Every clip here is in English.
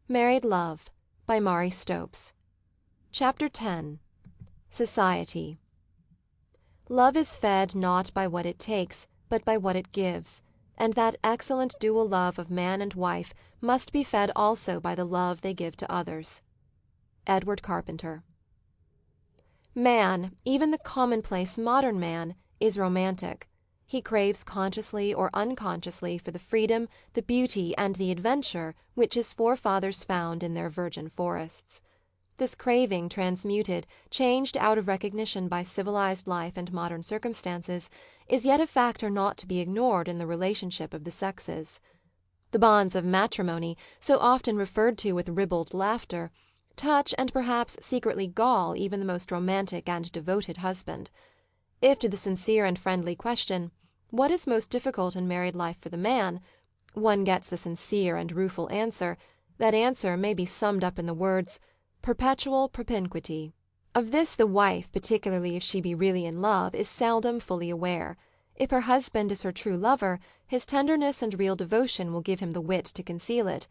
Married Love by Mari Stopes. Chapter 10. Society. Love is fed not by what it takes, but by what it gives, and that excellent dual love of man and wife must be fed also by the love they give to others. Edward Carpenter. Man, even the commonplace modern man, is romantic. He craves consciously or unconsciously for the freedom, the beauty, and the adventure which his forefathers found in their virgin forests. This craving transmuted, changed out of recognition by civilized life and modern circumstances, is yet a factor not to be ignored in the relationship of the sexes. The bonds of matrimony, so often referred to with ribald laughter, touch and perhaps secretly gall even the most romantic and devoted husband. If to the sincere and friendly question, what is most difficult in married life for the man, one gets the sincere and rueful answer, that answer may be summed up in the words, perpetual propinquity. Of this the wife, particularly if she be really in love, is seldom fully aware. If her husband is her true lover, his tenderness and real devotion will give him the wit to conceal it.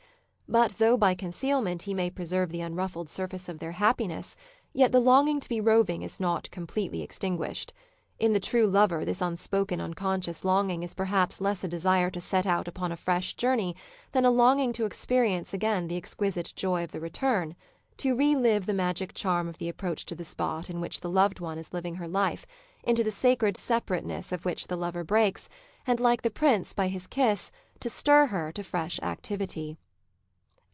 But though by concealment he may preserve the unruffled surface of their happiness, yet the longing to be roving is not completely extinguished. In the true lover this unspoken unconscious longing is perhaps less a desire to set out upon a fresh journey than a longing to experience again the exquisite joy of the return, to relive the magic charm of the approach to the spot in which the loved one is living her life, into the sacred separateness of which the lover breaks, and like the prince by his kiss, to stir her to fresh activity.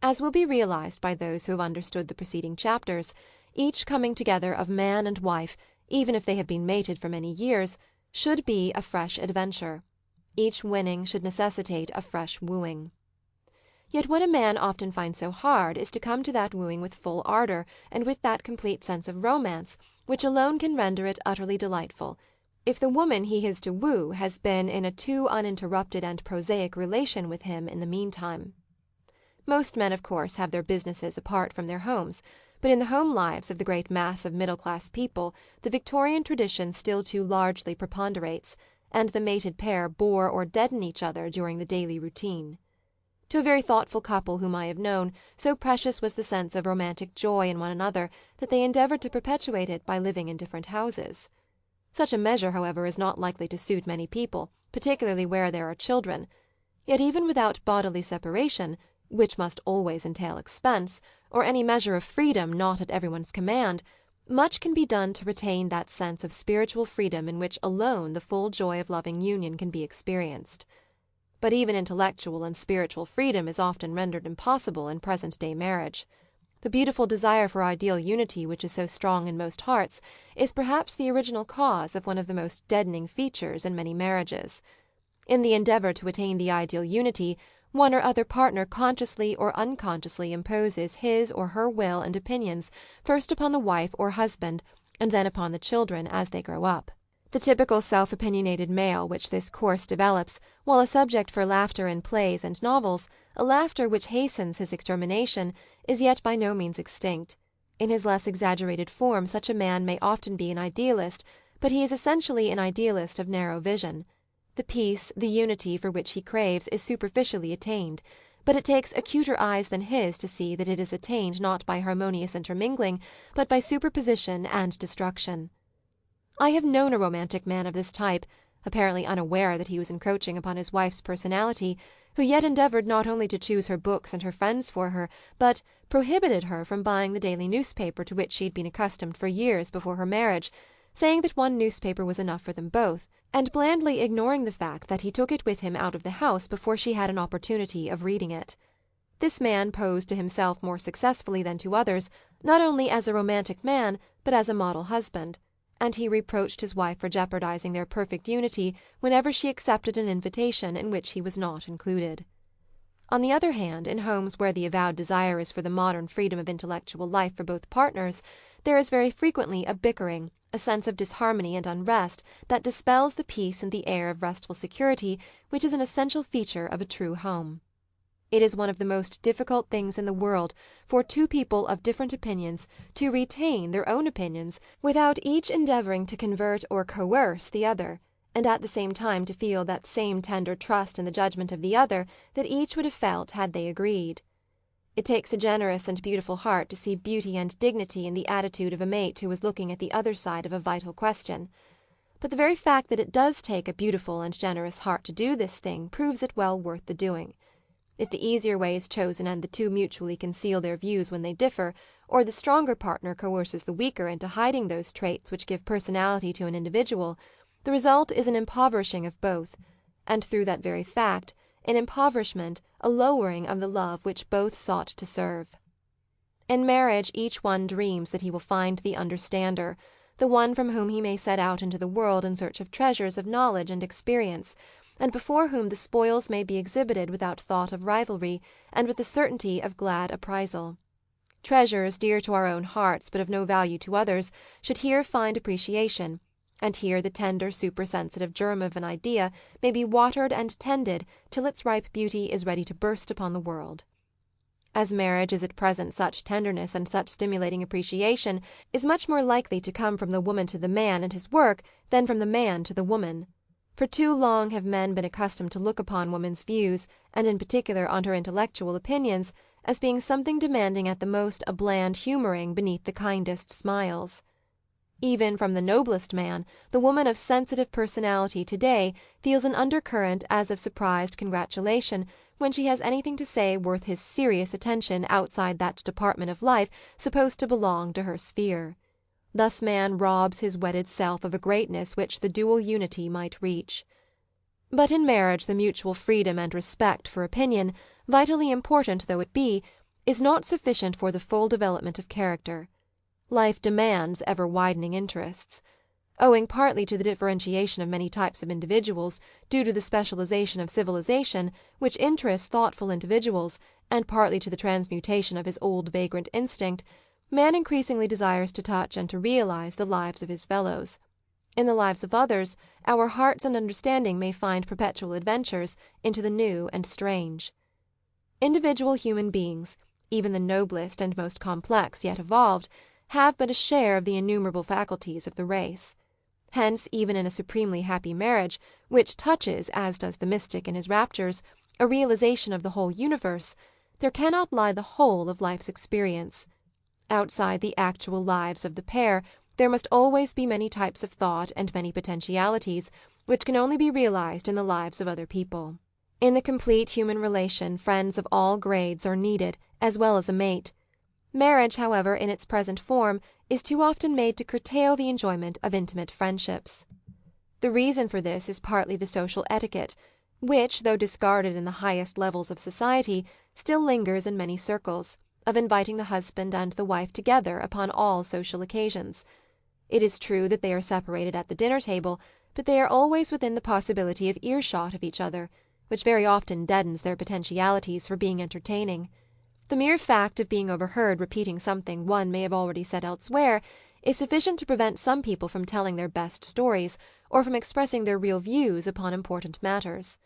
As will be realized by those who have understood the preceding chapters, each coming together of man and wife, even if they have been mated for many years, should be a fresh adventure. Each winning should necessitate a fresh wooing. Yet what a man often finds so hard is to come to that wooing with full ardour and with that complete sense of romance which alone can render it utterly delightful, if the woman he is to woo has been in a too uninterrupted and prosaic relation with him in the meantime. Most men, of course, have their businesses apart from their homes, but in the home lives of the great mass of middle-class people the Victorian tradition still too largely preponderates, and the mated pair bore or deaden each other during the daily routine. To a very thoughtful couple whom I have known, so precious was the sense of romantic joy in one another that they endeavoured to perpetuate it by living in different houses. Such a measure, however, is not likely to suit many people, particularly where there are children. Yet even without bodily separation, which must always entail expense, or any measure of freedom not at everyone's command, much can be done to retain that sense of spiritual freedom in which alone the full joy of loving union can be experienced. But even intellectual and spiritual freedom is often rendered impossible in present-day marriage. The beautiful desire for ideal unity which is so strong in most hearts is perhaps the original cause of one of the most deadening features in many marriages. In the endeavour to attain the ideal unity, one or other partner consciously or unconsciously imposes his or her will and opinions first upon the wife or husband, and then upon the children as they grow up. The typical self-opinionated male which this course develops, while a subject for laughter in plays and novels, a laughter which hastens his extermination, is yet by no means extinct. In his less exaggerated form such a man may often be an idealist, but he is essentially an idealist of narrow vision. The peace, the unity for which he craves is superficially attained, but it takes acuter eyes than his to see that it is attained not by harmonious intermingling, but by superposition and destruction. I have known a romantic man of this type, apparently unaware that he was encroaching upon his wife's personality, who yet endeavoured not only to choose her books and her friends for her, but prohibited her from buying the daily newspaper to which she had been accustomed for years before her marriage, saying that one newspaper was enough for them both, and blandly ignoring the fact that he took it with him out of the house before she had an opportunity of reading it. This man posed to himself more successfully than to others, not only as a romantic man, but as a model husband, and he reproached his wife for jeopardizing their perfect unity whenever she accepted an invitation in which he was not included. On the other hand, in homes where the avowed desire is for the modern freedom of intellectual life for both partners, there is very frequently a bickering, a sense of disharmony and unrest that dispels the peace and the air of restful security which is an essential feature of a true home. It is one of the most difficult things in the world for two people of different opinions to retain their own opinions without each endeavouring to convert or coerce the other, and at the same time to feel that same tender trust in the judgment of the other that each would have felt had they agreed. It takes a generous and beautiful heart to see beauty and dignity in the attitude of a mate who is looking at the other side of a vital question. But the very fact that it does take a beautiful and generous heart to do this thing proves it well worth the doing. If the easier way is chosen and the two mutually conceal their views when they differ, or the stronger partner coerces the weaker into hiding those traits which give personality to an individual, the result is an impoverishing of both, and through that very fact, an impoverishment, a lowering of the love which both sought to serve. In marriage each one dreams that he will find the understander, the one from whom he may set out into the world in search of treasures of knowledge and experience, and before whom the spoils may be exhibited without thought of rivalry and with the certainty of glad appraisal. Treasures dear to our own hearts but of no value to others should here find appreciation, and here the tender supersensitive germ of an idea may be watered and tended till its ripe beauty is ready to burst upon the world. As marriage is at present, such tenderness and such stimulating appreciation is much more likely to come from the woman to the man and his work than from the man to the woman. For too long have men been accustomed to look upon woman's views, and in particular on her intellectual opinions, as being something demanding at the most a bland humouring beneath the kindest smiles. Even from the noblest man, the woman of sensitive personality to-day feels an undercurrent as of surprised congratulation when she has anything to say worth his serious attention outside that department of life supposed to belong to her sphere. Thus man robs his wedded self of a greatness which the dual unity might reach. But in marriage the mutual freedom and respect for opinion, vitally important though it be, is not sufficient for the full development of character. Life demands ever-widening interests. Owing partly to the differentiation of many types of individuals, due to the specialization of civilization, which interests thoughtful individuals, and partly to the transmutation of his old vagrant instinct, man increasingly desires to touch and to realize the lives of his fellows. In the lives of others, our hearts and understanding may find perpetual adventures into the new and strange. Individual human beings, even the noblest and most complex yet evolved, have but a share of the innumerable faculties of the race. Hence, even in a supremely happy marriage, which touches, as does the mystic in his raptures, a realization of the whole universe, there cannot lie the whole of life's experience. Outside the actual lives of the pair, there must always be many types of thought and many potentialities, which can only be realized in the lives of other people. In the complete human relation, friends of all grades are needed, as well as a mate. Marriage, however, in its present form, is too often made to curtail the enjoyment of intimate friendships. The reason for this is partly the social etiquette, which, though discarded in the highest levels of society, still lingers in many circles, of inviting the husband and the wife together upon all social occasions. It is true that they are separated at the dinner table, but they are always within the possibility of earshot of each other, which very often deadens their potentialities for being entertaining. The mere fact of being overheard repeating something one may have already said elsewhere is sufficient to prevent some people from telling their best stories, or from expressing their real views upon important matters.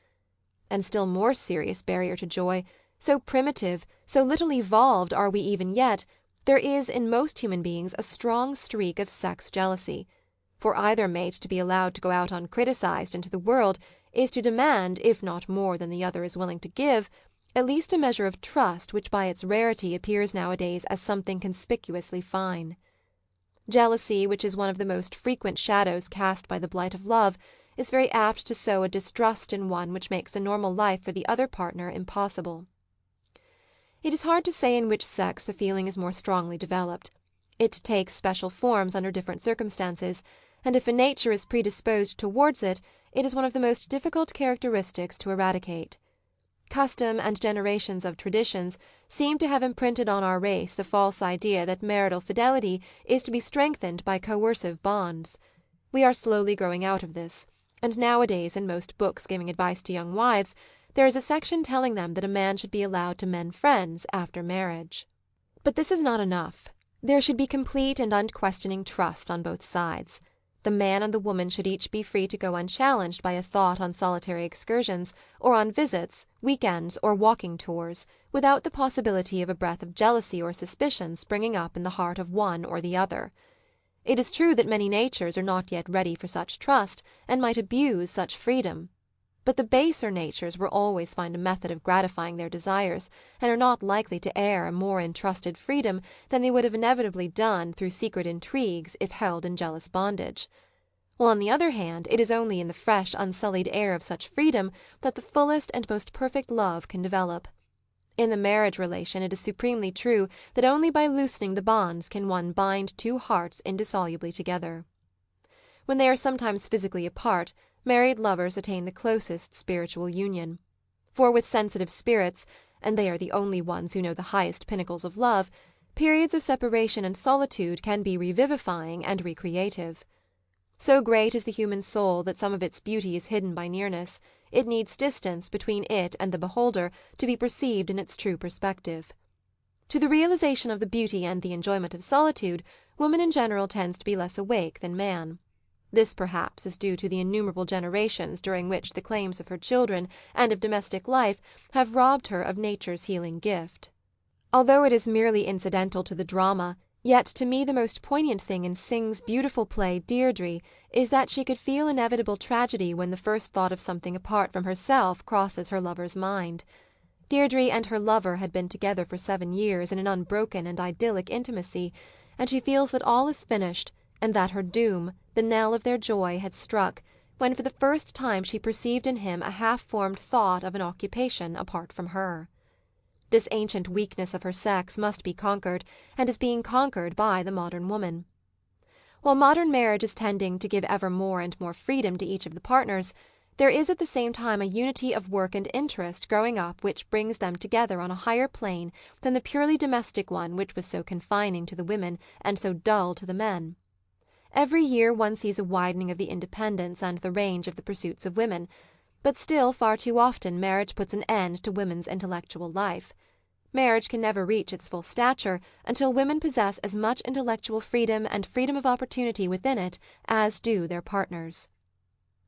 And still more serious barrier to joy, so primitive, so little evolved are we even yet, there is in most human beings a strong streak of sex jealousy. For either mate to be allowed to go out uncriticised into the world is to demand, if not more than the other is willing to give, at least a measure of trust which by its rarity appears nowadays as something conspicuously fine. Jealousy, which is one of the most frequent shadows cast by the blight of love, is very apt to sow a distrust in one which makes a normal life for the other partner impossible. It is hard to say in which sex the feeling is more strongly developed. It takes special forms under different circumstances, and if a nature is predisposed towards it, it is one of the most difficult characteristics to eradicate. Custom and generations of traditions seem to have imprinted on our race the false idea that marital fidelity is to be strengthened by coercive bonds. We are slowly growing out of this, and nowadays in most books giving advice to young wives, there is a section telling them that a man should be allowed to mend friends after marriage. But this is not enough. There should be complete and unquestioning trust on both sides. The man and the woman should each be free to go unchallenged by a thought on solitary excursions, or on visits, week-ends, or walking tours, without the possibility of a breath of jealousy or suspicion springing up in the heart of one or the other. It is true that many natures are not yet ready for such trust, and might abuse such freedom. But the baser natures will always find a method of gratifying their desires, and are not likely to err a more in trusted freedom than they would have inevitably done through secret intrigues if held in jealous bondage. While on the other hand it is only in the fresh unsullied air of such freedom that the fullest and most perfect love can develop. In the marriage relation it is supremely true that only by loosening the bonds can one bind two hearts indissolubly together. When they are sometimes physically apart, married lovers attain the closest spiritual union. For with sensitive spirits, and they are the only ones who know the highest pinnacles of love, periods of separation and solitude can be revivifying and recreative. So great is the human soul that some of its beauty is hidden by nearness; it needs distance between it and the beholder to be perceived in its true perspective. To the realization of the beauty and the enjoyment of solitude, woman in general tends to be less awake than man. This perhaps is due to the innumerable generations during which the claims of her children and of domestic life have robbed her of nature's healing gift. Although it is merely incidental to the drama, yet to me the most poignant thing in Synge's beautiful play Deirdre is that she could feel inevitable tragedy when the first thought of something apart from herself crosses her lover's mind. Deirdre and her lover had been together for 7 years in an unbroken and idyllic intimacy, and she feels that all is finished, and that her doom, the knell of their joy, had struck, when for the first time she perceived in him a half-formed thought of an occupation apart from her. This ancient weakness of her sex must be conquered, and is being conquered by the modern woman. While modern marriage is tending to give ever more and more freedom to each of the partners, there is at the same time a unity of work and interest growing up which brings them together on a higher plane than the purely domestic one which was so confining to the women and so dull to the men. Every year one sees a widening of the independence and the range of the pursuits of women, but still far too often marriage puts an end to women's intellectual life. Marriage can never reach its full stature until women possess as much intellectual freedom and freedom of opportunity within it as do their partners.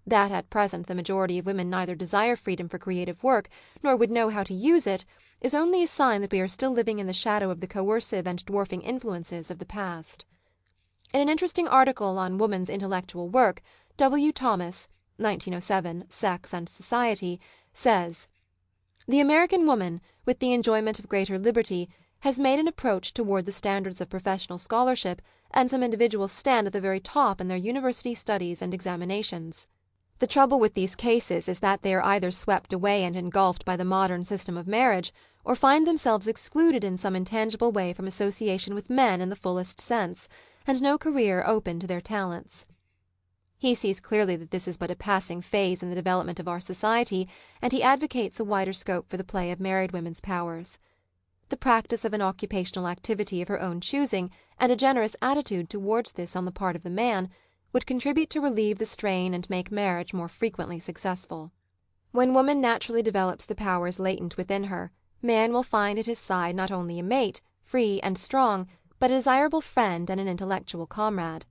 That at present the majority of women neither desire freedom for creative work nor would know how to use it is only a sign that we are still living in the shadow of the coercive and dwarfing influences of the past. In an interesting article on woman's intellectual work, W. Thomas, 1907, Sex and Society, says, "The American woman, with the enjoyment of greater liberty, has made an approach toward the standards of professional scholarship, and some individuals stand at the very top in their university studies and examinations. The trouble with these cases is that they are either swept away and engulfed by the modern system of marriage, or find themselves excluded in some intangible way from association with men in the fullest sense, and no career open to their talents." He sees clearly that this is but a passing phase in the development of our society, and he advocates a wider scope for the play of married women's powers. The practice of an occupational activity of her own choosing, and a generous attitude towards this on the part of the man, would contribute to relieve the strain and make marriage more frequently successful. When woman naturally develops the powers latent within her, man will find at his side not only a mate, free and strong, but a desirable friend and an intellectual comrade.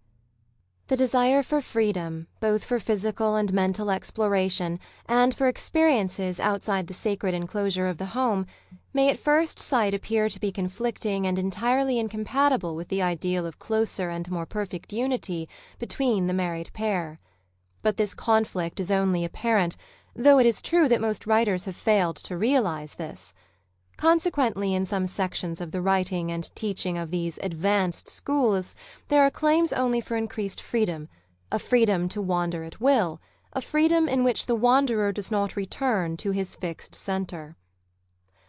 The desire for freedom, both for physical and mental exploration, and for experiences outside the sacred enclosure of the home, may at first sight appear to be conflicting and entirely incompatible with the ideal of closer and more perfect unity between the married pair. But this conflict is only apparent, though it is true that most writers have failed to realize this. Consequently, in some sections of the writing and teaching of these advanced schools there are claims only for increased freedom, a freedom to wander at will, a freedom in which the wanderer does not return to his fixed centre.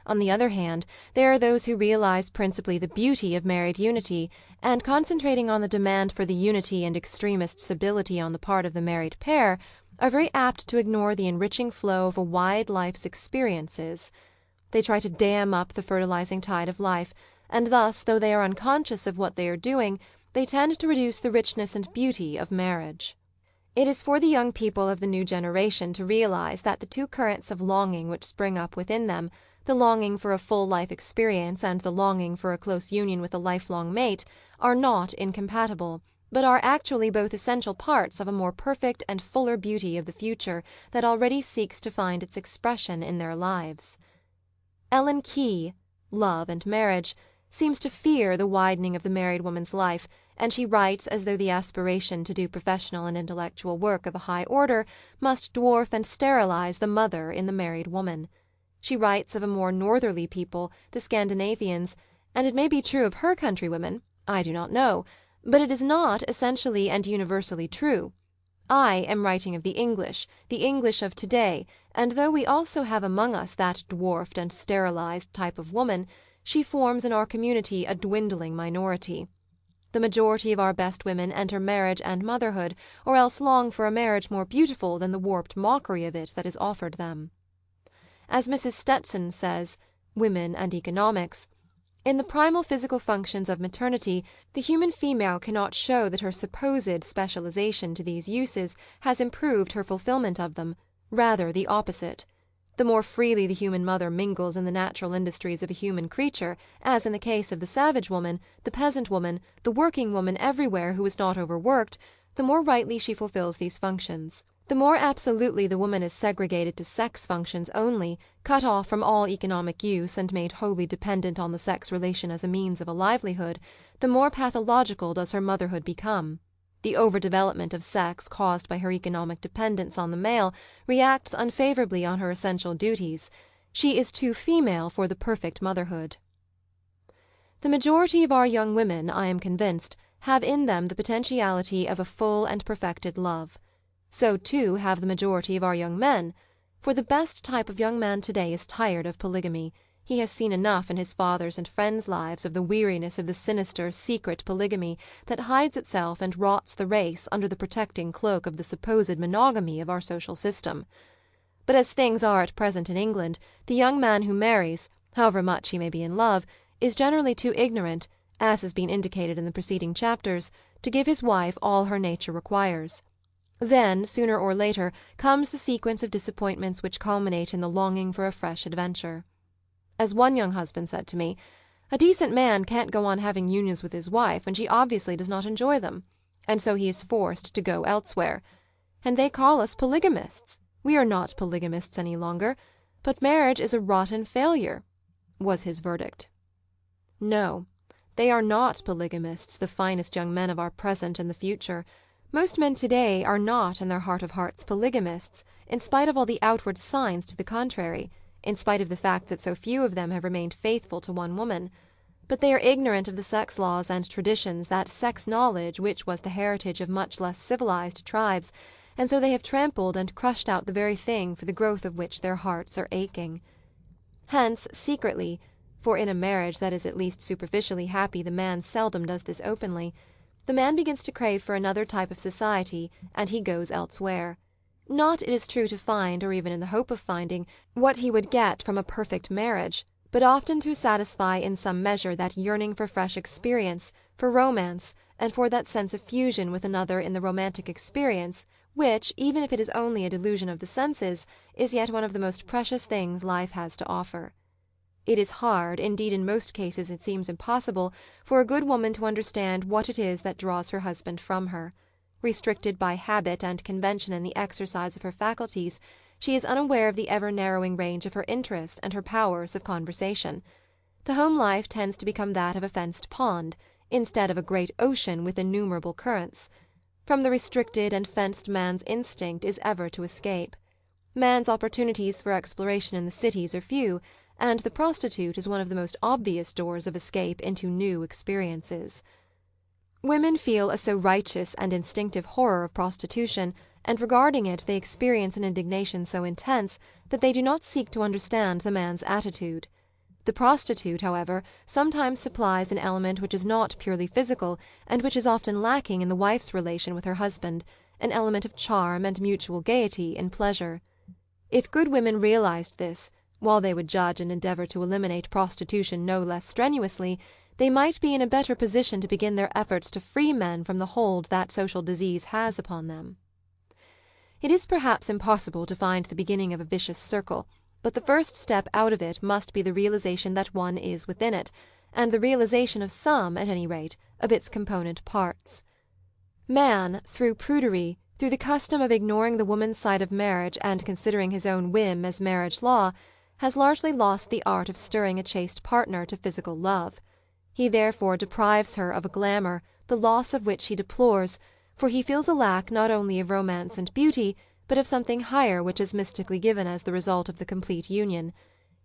On the other hand, there are those who realize principally the beauty of married unity, and concentrating on the demand for the unity and extremist stability on the part of the married pair, are very apt to ignore the enriching flow of a wide life's experiences. They try to dam up the fertilizing tide of life, and thus, though they are unconscious of what they are doing, they tend to reduce the richness and beauty of marriage. It is for the young people of the new generation to realize that the two currents of longing which spring up within them, the longing for a full life experience and the longing for a close union with a lifelong mate, are not incompatible, but are actually both essential parts of a more perfect and fuller beauty of the future that already seeks to find its expression in their lives. Ellen Key, Love and Marriage, seems to fear the widening of the married woman's life, and she writes as though the aspiration to do professional and intellectual work of a high order must dwarf and sterilize the mother in the married woman. She writes of a more northerly people, the Scandinavians, and it may be true of her countrywomen, I do not know, but it is not essentially and universally true. I am writing of the English of today, and though we also have among us that dwarfed and sterilized type of woman, she forms in our community a dwindling minority. The majority of our best women enter marriage and motherhood, or else long for a marriage more beautiful than the warped mockery of it that is offered them. As Mrs. Stetson says, Women and Economics, in the primal physical functions of maternity, the human female cannot show that her supposed specialization to these uses has improved her fulfillment of them, rather the opposite. The more freely the human mother mingles in the natural industries of a human creature, as in the case of the savage woman, the peasant woman, the working woman everywhere who is not overworked, the more rightly she fulfills these functions. The more absolutely the woman is segregated to sex functions only, cut off from all economic use and made wholly dependent on the sex relation as a means of a livelihood, the more pathological does her motherhood become. The overdevelopment of sex caused by her economic dependence on the male reacts unfavourably on her essential duties. She is too female for the perfect motherhood. The majority of our young women, I am convinced, have in them the potentiality of a full and perfected love. So, too, have the majority of our young men, for the best type of young man today is tired of polygamy. He has seen enough in his father's and friends' lives of the weariness of the sinister, secret polygamy that hides itself and rots the race under the protecting cloak of the supposed monogamy of our social system. But as things are at present in England, the young man who marries, however much he may be in love, is generally too ignorant, as has been indicated in the preceding chapters, to give his wife all her nature requires. Then, sooner or later, comes the sequence of disappointments which culminate in the longing for a fresh adventure. As one young husband said to me, "A decent man can't go on having unions with his wife when she obviously does not enjoy them, and so he is forced to go elsewhere. And they call us polygamists. We are not polygamists any longer, but marriage is a rotten failure," was his verdict. No, they are not polygamists, the finest young men of our present and the future. Most men today are not in their heart of hearts polygamists, in spite of all the outward signs to the contrary, in spite of the fact that so few of them have remained faithful to one woman. But they are ignorant of the sex laws and traditions, that sex knowledge which was the heritage of much less civilized tribes, and so they have trampled and crushed out the very thing for the growth of which their hearts are aching. Hence, secretly, for in a marriage that is at least superficially happy the man seldom does this openly, the man begins to crave for another type of society, and he goes elsewhere. Not, it is true, to find, or even in the hope of finding, what he would get from a perfect marriage, but often to satisfy in some measure that yearning for fresh experience, for romance, and for that sense of fusion with another in the romantic experience, which, even if it is only a delusion of the senses, is yet one of the most precious things life has to offer. It is hard, indeed in most cases it seems impossible, for a good woman to understand what it is that draws her husband from her. Restricted by habit and convention in the exercise of her faculties, she is unaware of the ever-narrowing range of her interest and her powers of conversation. The home life tends to become that of a fenced pond, instead of a great ocean with innumerable currents. From the restricted and fenced man's instinct is ever to escape. Man's opportunities for exploration in the cities are few, and the prostitute is one of the most obvious doors of escape into new experiences. Women feel a so righteous and instinctive horror of prostitution, and regarding it they experience an indignation so intense that they do not seek to understand the man's attitude. The prostitute, however, sometimes supplies an element which is not purely physical, and which is often lacking in the wife's relation with her husband, an element of charm and mutual gaiety in pleasure. If good women realized this, while they would judge and endeavour to eliminate prostitution no less strenuously, they might be in a better position to begin their efforts to free men from the hold that social disease has upon them. It is perhaps impossible to find the beginning of a vicious circle, but the first step out of it must be the realization that one is within it, and the realization of some, at any rate, of its component parts. Man, through prudery, through the custom of ignoring the woman's side of marriage and considering his own whim as marriage law, has largely lost the art of stirring a chaste partner to physical love. He therefore deprives her of a glamour, the loss of which he deplores, for he feels a lack not only of romance and beauty, but of something higher which is mystically given as the result of the complete union.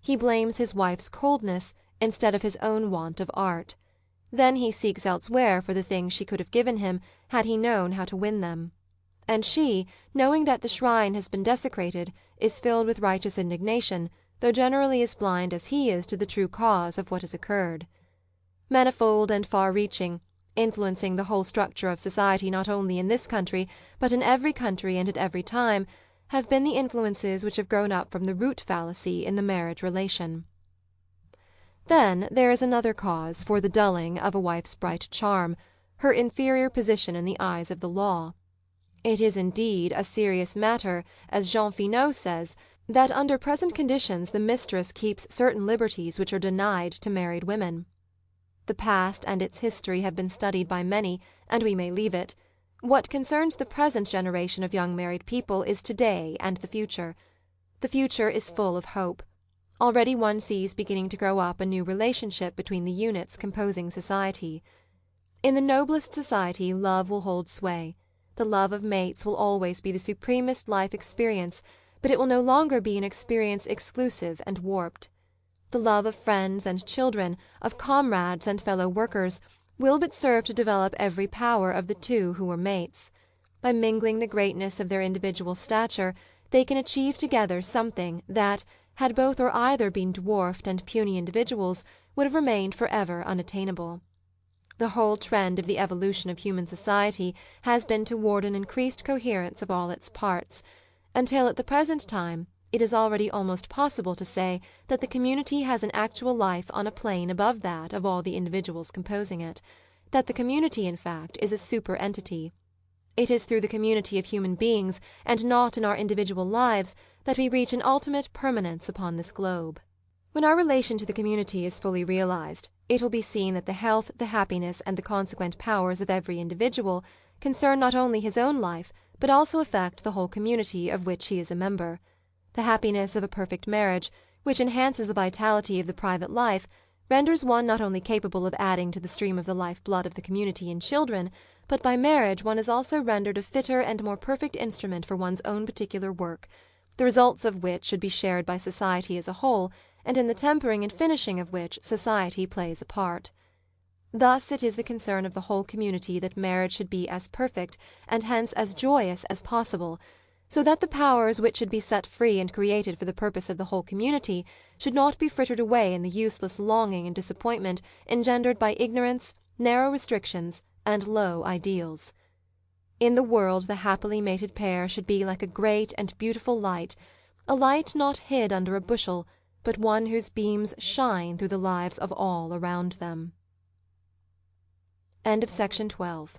He blames his wife's coldness instead of his own want of art. Then he seeks elsewhere for the things she could have given him had he known how to win them. And she, knowing that the shrine has been desecrated, is filled with righteous indignation, though generally as blind as he is to the true cause of what has occurred. Manifold and far-reaching, influencing the whole structure of society not only in this country, but in every country and at every time, have been the influences which have grown up from the root fallacy in the marriage relation. Then there is another cause for the dulling of a wife's bright charm, her inferior position in the eyes of the law. It is indeed a serious matter, as Jean Finot says, that under present conditions the mistress keeps certain liberties which are denied to married women. The past and its history have been studied by many, and we may leave it. What concerns the present generation of young married people is today and the future. The future is full of hope. Already one sees beginning to grow up a new relationship between the units composing society. In the noblest society love will hold sway. The love of mates will always be the supremest life experience, but it will no longer be an experience exclusive and warped. The love of friends and children, of comrades and fellow workers, will but serve to develop every power of the two who were mates. By mingling the greatness of their individual stature, they can achieve together something that, had both or either been dwarfed and puny individuals, would have remained for ever unattainable. The whole trend of the evolution of human society has been toward an increased coherence of all its parts, until at the present time it is already almost possible to say that the community has an actual life on a plane above that of all the individuals composing it, that the community, in fact, is a super-entity. It is through the community of human beings, and not in our individual lives, that we reach an ultimate permanence upon this globe. When our relation to the community is fully realized, it will be seen that the health, the happiness, and the consequent powers of every individual concern not only his own life, but also affect the whole community of which he is a member. The happiness of a perfect marriage, which enhances the vitality of the private life, renders one not only capable of adding to the stream of the life-blood of the community in children, but by marriage one is also rendered a fitter and more perfect instrument for one's own particular work, the results of which should be shared by society as a whole, and in the tempering and finishing of which society plays a part. Thus it is the concern of the whole community that marriage should be as perfect, and hence as joyous as possible, so that the powers which should be set free and created for the purpose of the whole community should not be frittered away in the useless longing and disappointment engendered by ignorance, narrow restrictions, and low ideals. In the world the happily mated pair should be like a great and beautiful light, a light not hid under a bushel, but one whose beams shine through the lives of all around them. End of section 12.